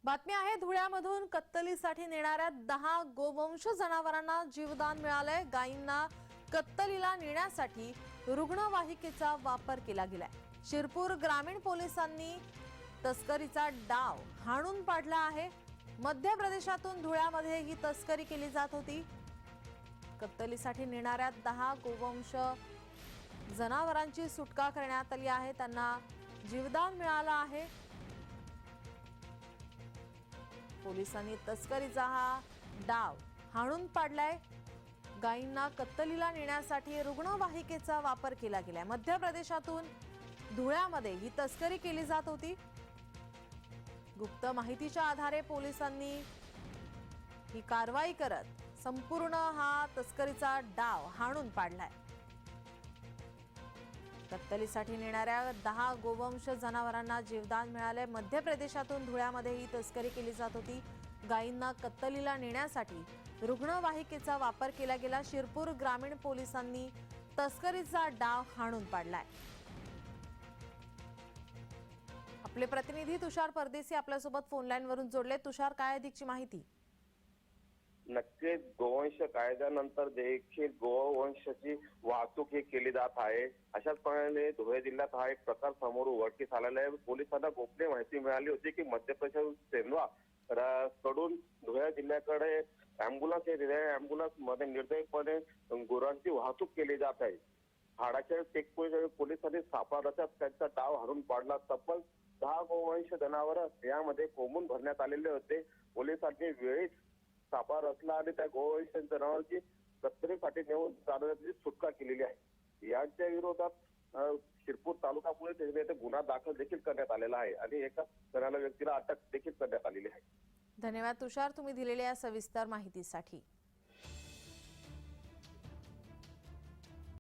बातमी आहे धुळ्यामधून कत्तलीसाठी नेणाऱ्या 10 गोवंश जनावरांना जीवदान मिळालंय। गायींना कत्तलीला नेण्यासाठी रुग्णवाहिकेचा वापर केला गेलाय। शिरपूर ग्रामीण पोलिसांनी तस्करीचा डाव हाणून पाडला आहे। मध्य प्रदेशातून धुळ्यामध्ये ही तस्करी केली जात होती। कत्तलीसाठी नेणाऱ्या 10 गोवंश जनावरांची सुटका करण्यात आली आहे। त्यांना जीवदान मिळालं आहे। पोलिसांनी तस्करीचा हा डाव हाणून पाडलाय। गायींना कत्तलीला नेण्यासाठी रुग्णवाहिकेचा वापर केला गेलाय। मध्य प्रदेशातून धुळ्यामध्ये ही तस्करी केली जात होती। गुप्त माहितीच्या आधारे पोलिसांनी ही कारवाई करत संपूर्ण हा तस्करीचा डाव हाणून पाडलाय। कत्तलीसाठी नेणाऱ्या 10 गोवंश जनावरांना जीवदान मिळाले। मध्य प्रदेशातून धुळ्यामध्ये ही तस्करी केली जात होती। गायींना कत्तलीला नेण्यासाठी रुग्णवाहिकेचा वापर केला गेला। शिरपूर ग्रामीण पोलिसांनी तस्करीचा डाव हाणून पाडलाय। आपले प्रतिनिधी तुषार परदेशी आपल्यासोबत फोन लाईन वरून जोडले। तुषार, काय अधिकची माहिती? नक्कीच गोवंश कायद्यानंतर देखील गोवंशाची वाहतूक ही केली जात आहे। अशाच प्रमाणे धुळे जिल्ह्यात हा एक प्रकार समोर उघडकीस आलेला आहे। पोलिसांना गोपनीय माहिती मिळाली होती की मध्य प्रदेश सेंधवा कडून धुळे जिल्ह्याकडे अँब्युलन्स येते। अँब्युलन्स मध्ये निर्दयीपणे गुरांची वाहतूक केली जात आहे। हाडाच्या चेकपोस्ट पोलिसांनी सापळा रचत त्यांचा डाव हाणून पाडला। तब्बल 10 गोवंश जनावर यामध्ये कोंबून भरण्यात आलेले होते। पोलिसांनी वेळीच सापळा रचला आणि त्या गोवंश जनावरांची कत्तलीसाठी नेऊन चालवण्याची सुटका केलेली आहे। यांच्या विरोधात शिरपूर तालुका पोलीस येथे गुन्हा दाखल देखील करण्यात आलेला आहे आणि एका व्यक्तीला अटक देखील करण्यात आलेली आहे। धन्यवाद तुषार, तुम्ही दिलेल्या सविस्तर माहितीसाठी।